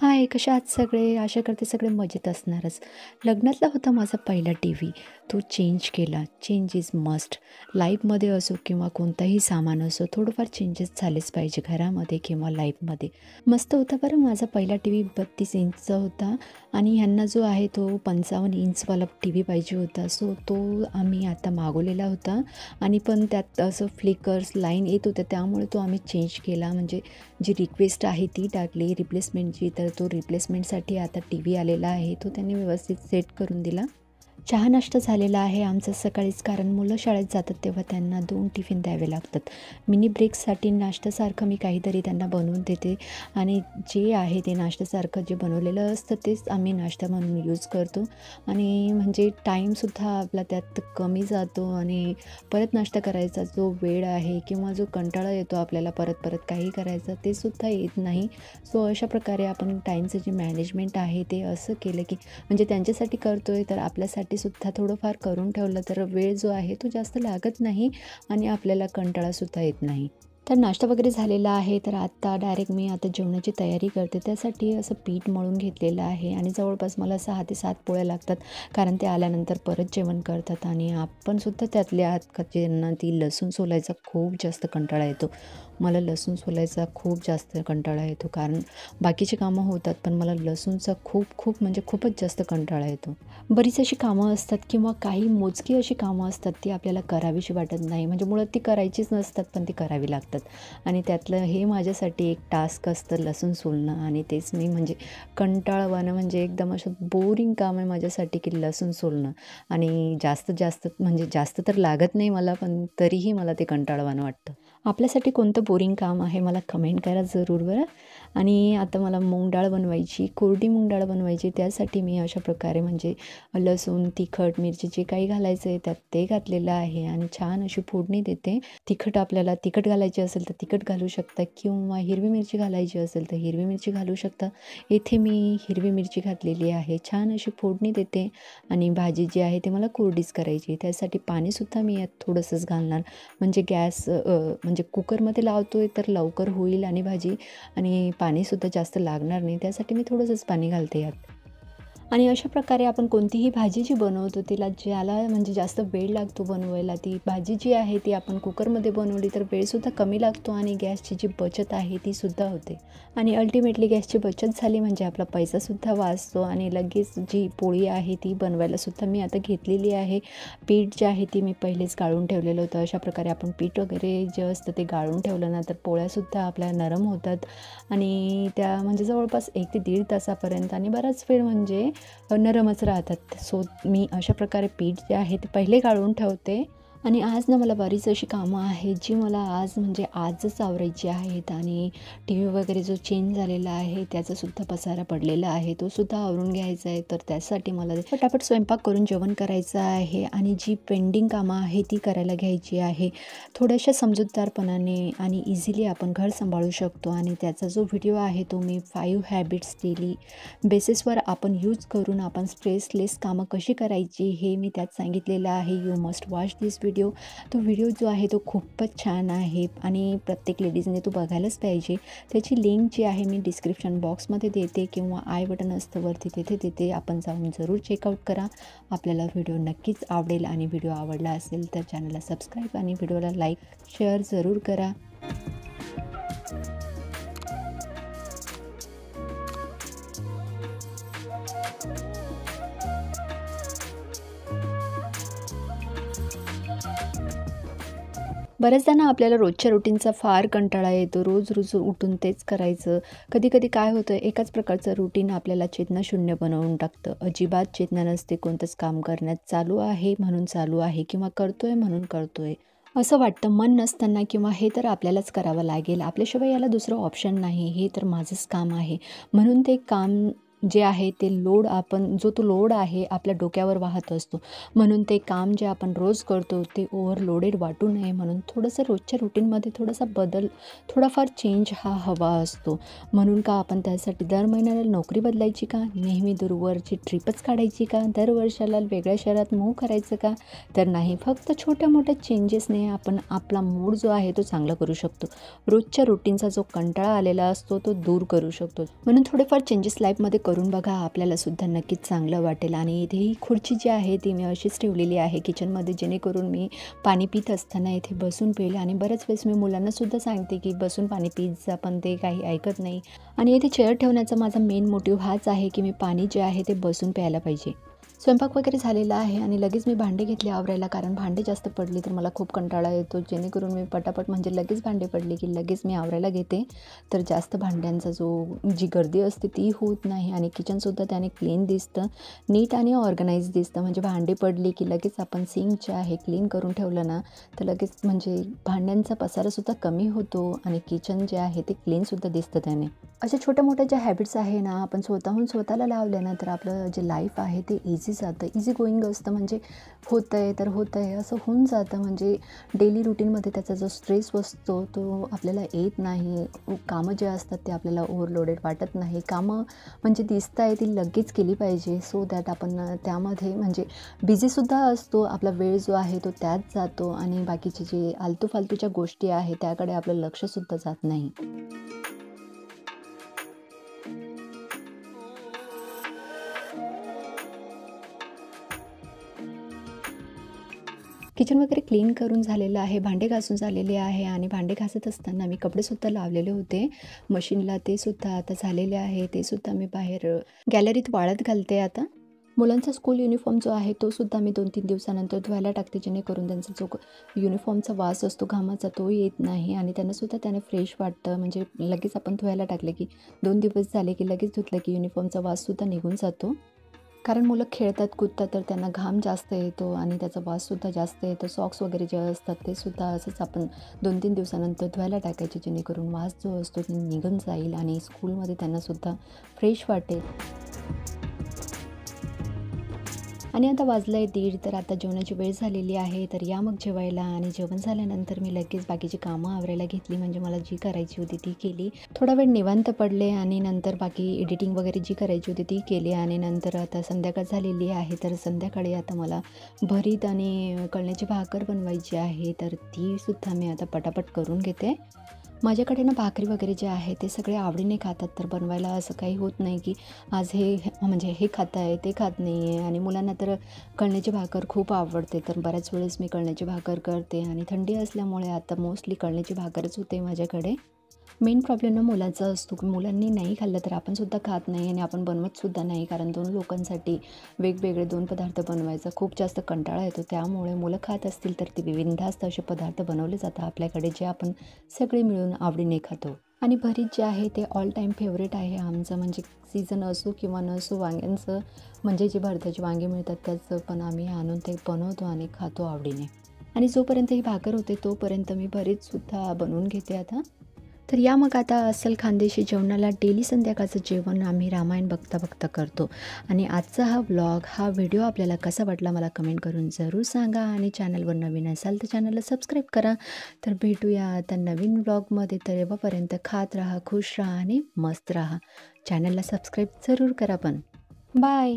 हाय, कशा आहात सगळे? आशा करते सगळे मजेत असणारच. लग्नातला होता माझा पहिला टीव्ही. तो चेंज केला. Change is must. लाईफमध्ये असो किंवा कोणताही सामान असो, थोडंफार चेंजेस झालेच पाहिजे घरामध्ये किंवा लाईफमध्ये. मस्त होता बरं माझा पहिला टीव्ही 32 इंचचा होता आणि ह्यांना जो आहे तो 55 इंचवाला टीव्ही पाहिजे होता. सो तो आम्ही आता मागवलेला होता आणि पण त्यात असं फ्लिकर्स, लाईन येत होत्या त्यामुळे तो आम्ही चेंज केला. म्हणजे जी रिक्वेस्ट आहे ती टाकली रिप्लेसमेंटची, तर तो रिप्लेसमेंटसाठी आता टीव्ही आलेला आहे. तो त्यांनी व्यवस्थित सेट करून दिला. चहा नाश्ता झालेला आहे आमचा सकाळीच, कारण मुलं शाळेत जातात तेव्हा त्यांना 2 टिफिन द्यावे लागतात. मिनी ब्रेकसाठी नाश्त्यासारखं मी काहीतरी त्यांना बनवून देते आणि जे आहे ते नाश्त्यासारखं जे बनवलेलं असतं तेच आम्ही नाश्ता म्हणून यूज करतो आणि म्हणजे टाईमसुद्धा आपला त्यात कमी जातो आणि परत नाश्ता करायचा जो वेळ आहे किंवा जो कंटाळा येतो आपल्याला परत परत काही करायचं ते सुद्धा येत नाही. सो अशा प्रकारे आपण टाईमचं जे मॅनेजमेंट आहे ते असं केलं की म्हणजे त्यांच्यासाठी करतो आहे तर आपल्यासाठी सुद्धा थोडंफार करून ठेवलं तर वेळ जो आहे तो जास्त लागत नाही आणि आपल्याला कंटाळासुद्धा येत नाही. तर नाश्ता वगैरे झालेला आहे, तर आता डायरेक्ट मी आता जेवणाची तयारी करते. त्यासाठी असं पीठ मळून घेतलेलं आहे आणि जवळपास मला 6 ते 7 पोळ्या लागतात, कारण ते आल्यानंतर परत जेवण करतात आणि आपणसुद्धा त्यातले आहात का ज्यांना ती लसूण सोलायचा खूप जास्त कंटाळा येतो. मला लसूण सोलायचा खूप जास्त कंटाळा येतो, कारण बाकीची कामं होतात पण मला लसूणचा खूप म्हणजे खूपच जास्त कंटाळा येतो. बरीच अशी कामं असतात किंवा काही मोजकी अशी कामं असतात ती आपल्याला करावीशी वाटत नाही, म्हणजे मुळात ती करायचीच नसतात पण ती करावी लागतात आणि त्यातलं हे माझ्यासाठी एक टास्क असतं लसूण सोलणं आणि तेच मी म्हणजे कंटाळवाणं म्हणजे एकदम असं बोरिंग काम आहे माझ्यासाठी की लसूण सोलणं आणि जास्त म्हणजे जास्त तर लागत नाही मला, पण तरीही मला ते कंटाळवाणं वाटतं. आपल्यासाठी कोणतं बोरिंग काम आहे मला कमेंट करा जरूर बरं. आणि आता मला मूग डाळ बनवायची, कोरडी मूग डाळ बनवायची, त्यासाठी मी अशा प्रकारे म्हणजे लसूण, तिखट, मिरची जे काही घालायचं आहे त्यात ते घातलेलं आहे आणि छान अशी फोडणी देते. तिखट आपल्याला तिखट घालायची असेल तर तिखट घालू शकता किंवा हिरवी मिरची घालायची असेल तर हिरवी मिरची घालू शकता. इथे मी हिरवी मिरची घातलेली आहे. छान अशी फोडणी देते आणि भाजी जी आहे ती मला कोरडीच करायची. त्यासाठी पाणीसुद्धा मी यात थोडंसंच घालणार, म्हणजे गॅस म्हणजे कुकरमध्ये लावतो आहे तर लवकर होईल आणि भाजी आणि पाणीसुद्धा जास्त लागणार नाही, त्यासाठी मी थोडंसंच पाणी घालते यात. आणि अशा प्रकारे आपण कोणतीही भाजी जी बनवतो तिला ज्याला म्हणजे जास्त वेळ लागतो बनवायला, ती भाजी जी आहे ती आपण कुकरमध्ये बनवली तर वेळसुद्धा कमी लागतो आणि गॅसची जी बचत आहे तीसुद्धा होते आणि अल्टिमेटली गॅसची बचत झाली म्हणजे आपला पैसासुद्धा वाचतो आणि लगेच जी पोळी आहे ती बनवायलासुद्धा मी आता घेतलेली आहे. पीठ जे आहे ती मी पहिलेच गाळून ठेवलेलं होतं. अशा प्रकारे आपण पीठ वगैरे जे असतं ते गाळून ठेवलं ना तर पोळ्यासुद्धा आपल्या नरम होतात आणि त्या म्हणजे जवळपास 1 ते 1.5 तासापर्यंत आणि बराच वेळ म्हणजे नरमच राहतात. सो मी अशा प्रकारे पीठ जे आहे ते पहिले गाळून ठेवते आणि आज ना मला बरीच अशी कामं आहेत जी मला आज म्हणजे आजच आवरायची आहेत आणि टीव्ही वगैरे जो चेंज झालेला आहे त्याचासुद्धा पसारा पडलेला आहे तो सुद्धा आवरून घ्यायचा आहे. तर त्यासाठी मला पटापट स्वयंपाक करून जेवण करायचं आहे आणि जी पेंडिंग कामं आहे ती करायला घ्यायची आहे. थोड्याशा समजूतदारपणाने आणि इझिली आपण घर सांभाळू शकतो आणि त्याचा जो व्हिडिओ आहे तो मी 5 हॅबिट्स डेली बेसिसवर आपण यूज करून आपण स्ट्रेसलेस कामं कशी करायची हे मी त्यात सांगितलेलं आहे. You must watch this video. तो व्हिडिओ जो आहे तो खूपच छान आहे आणि प्रत्येक लेडीजने तो बघायलाच पाहिजे. त्याची लिंक जी आहे मी डिस्क्रिप्शन बॉक्समध्ये देते किंवा आय बटन असतं वरती तिथे देते. आपण जाऊन जरूर चेकआउट करा. आपल्याला व्हिडिओ नक्कीच आवडेल आणि व्हिडिओ आवडला असेल तर चॅनलला सबस्क्राईब आणि व्हिडिओला लाईक शेअर जरूर करा. बऱ्याचदा आपल्याला रोजच्या रुटीनचा फार कंटाळा येतो. रोज उठून तेच करायचं. कधी-कधी काय होतं एकाच प्रकारचं रुटीन आपल्याला चेतनाशून्य बनवून टाकतं. अजिबात चेतना नसते कोणतंच काम करण्यात. चालू आहे म्हणून चालू आहे किंवा करतोय म्हणून करतोय. असं वाटतं मन नसताना किंवा हे तर आपल्यालाच करावं लागेल. आपल्याशिवाय याला दुसरं ऑप्शन नाही. हे तर माझंच काम आहे. म्हणून ते काम जे आहे ते तो लोड आहे आपल्या डोक्यावर वाहत असतो. म्हणून ते काम जे आपण रोज करतो ते ओव्हरलोडेड वाटू नये म्हणून थोडंसं रोजच्या रुटीनमध्ये थोडासा बदल, थोडाफार चेंज हा हवा असतो. म्हणून का आपण त्यासाठी दर महिन्याला नोकरी बदलायची का? नेहमी दूरवरची ट्रिपच काढायची का? दर वर्षाला वेगळ्या शहरात मूव्ह करायचं का? तर नाही, फक्त छोट्या-मोठ्या चेंजेसने आपण आपला मूड जो आहे तो चांगला करू शकतो. रोजच्या रुटीनचा जो कंटाळा आलेला असतो तो दूर करू शकतो. म्हणून थोडेफार चेंजेस लाईफमध्ये करून बघा, आपल्याला सुद्धा नक्कीच चांगलं वाटेल. आणि इथे ही खुर्ची जी आहे ती मी अशीच ठेवलेली आहे किचनमध्ये, जेणेकरून मी पाणी पीत असताना इथे बसून पेल. आणि बऱ्याच वेळेस मी मुलांनासुद्धा सांगते की बसून पाणी पीत जा, पण ते काही ऐकत नाही. आणि इथे चेअर ठेवण्याचा माझा मेन मोटिव्ह हाच आहे की मी पाणी जे आहे ते बसून प्यायला पाहिजे. स्वयंपाक वगैरे झालेला आहे आणि लगेच मी भांडे घेतले आवरायला, कारण भांडे जास्त पडली तर मला खूप कंटाळा येतो. जेणेकरून मी पटापट, म्हणजे लगेच भांडे पडले की लगेच मी आवरायला घेते. तर जास्त भांड्यांचा जी गर्दी असते ती होत नाही आणि किचनसुद्धा त्याने क्लीन दिसतं, नीट आणि ऑर्गनाइज दिसतं. म्हणजे भांडी पडली की लगेच आपण सिंक जे आहे क्लीन करून ठेवलं ना, तर लगेच म्हणजे भांड्यांचा पसारासुद्धा कमी होतो आणि किचन जे आहे ते क्लीनसुद्धा दिसतं त्याने. अशा छोट्या-मोठ्या ज्या हॅबिट्स आहे ना, आपण स्वतःहून स्वतःला लावल्या ना, तर आपलं जे लाईफ आहे ते इझी जातं, इझी गोईंग असतं. म्हणजे होतं आहे असं होऊन जातं. म्हणजे डेली रुटीनमध्ये त्याचा जो स्ट्रेस असतो तो आपल्याला येत नाही. कामं जे असतात ते आपल्याला ओव्हरलोडेड वाटत नाही. कामं म्हणजे दिसत आहे ती लगेच केली पाहिजे, सो दॅट आपण त्यामध्ये म्हणजे बिझीसुद्धा असतो. आपला वेळ जो आहे तो त्यात जातो आणि बाकीचे जे आलतू-फालतूच्या गोष्टी आहेत त्याकडे आपलं लक्षसुद्धा जात नाही. किचन वगैरे क्लीन करून झालेलं आहे, भांडे घासून झालेले आहे आणि भांडे घासत असताना मी कपडेसुद्धा लावलेले होते मशीनला, ते सुद्धा आता झालेले आहे. ते सुद्धा मी बाहेर गॅलरीत वाळत घालते आता. मुलांचा स्कूल युनिफॉर्म जो आहे तो सुद्धा मी 2-3 दिवसानंतर धुवायला टाकते, जेणेकरून त्यांचा जो युनिफॉर्मचा वास असतो घामाचा तो येत नाही आणि त्यांनासुद्धा त्याने फ्रेश वाटतं. म्हणजे लगेच आपण धुवायला टाकले की 2 दिवस झाले की लगेच धुतलं की युनिफॉर्मचा वाससुद्धा निघून जातो. कारण मुलं खेळतात, कुदतात तर त्यांना घाम जास्त येतो आणि त्याचा वाससुद्धा जास्त येतो. सॉक्स वगैरे जे असतात ते सुद्धा असंच आपण 2-3 दिवसानंतर धुवायला टाकायचे, जेणेकरून वास जो असतो तो निघून जाईल आणि स्कूलमध्ये त्यांनासुद्धा फ्रेश वाटेल. आणि आता वाजलं आहे 1:30, तर आता जेवणाची वेळ झालेली आहे. तर या मग जेवायला. आणि जेवण झाल्यानंतर मी लगेच बाकीची कामं आवरायला घेतली, म्हणजे मला जी करायची होती ती केली. थोडा वेळ निवांत पडले आणि नंतर बाकी एडिटिंग वगैरे जी करायची होती ती केली. आणि नंतर आता संध्याकाळ झालेली आहे, तर संध्याकाळी आता मला भरीत आणि कळण्याची भाकर बनवायची आहे, तर ती सुद्धा मी आता पटापट करून घेते. माझ्याकडे ना भाकरी वगैरे जे आहे ते सगळे आवडीने खातात, तर बनवायला असं काही होत नाही की आज म्हणजे हे खात आहे ते खात नाही आहे. आणि मुलांना तर कळण्याची भाकर खूप आवडते, तर बऱ्याच वेळेस मी कळण्याची भाकर करते. आणि थंडी असल्यामुळे आता मोस्टली कळण्याची भाकरच होते माझ्याकडे. मेन प्रॉब्लेम ना मुलांचा असतो की मुलांनी नाही खाल्लं तर आपण सुद्धा खात नाही आणि आपण बनवतसुद्धा नाही, कारण 2 लोकांसाठी वेगवेगळे 2 पदार्थ बनवायचा खूप जास्त कंटाळा येतो. त्यामुळे मुलं खात असतील तर ते बिनधास्त असे पदार्थ बनवले जातात आपल्याकडे, जे आपण सगळे मिळून आवडीने खातो. आणि भरीत जे आहे ते ऑल टाईम फेवरेट आहे आमचं. म्हणजे सीझन असो किंवा नसो, वांग्यांचं म्हणजे जे भरताचे वांगे मिळतात त्याचं पण आम्ही आणून ते बनवतो आणि खातो आवडीने. आणि जोपर्यंत ही भाकर होते तोपर्यंत मी भरीतसुद्धा बनवून घेते आता. तर या मग आता अस्सल खानदेशी जेवणाला डेली संध्याकाळचं जेवण आम्ही रामायण बघता बघता करतो. आणि आजचा हा व्लॉग, हा व्हिडिओ आपल्याला कसा वाटला मला कमेंट करून जरूर सांगा. आणि चॅनलवर नवीन असाल तर चॅनलला सबस्क्राईब करा. तर भेटूया आता नवीन व्लॉगमध्ये. तर तेव्हापर्यंत खात राहा, खुश राहा आणि मस्त राहा. चॅनलला सबस्क्राईब जरूर करा पण. बाय.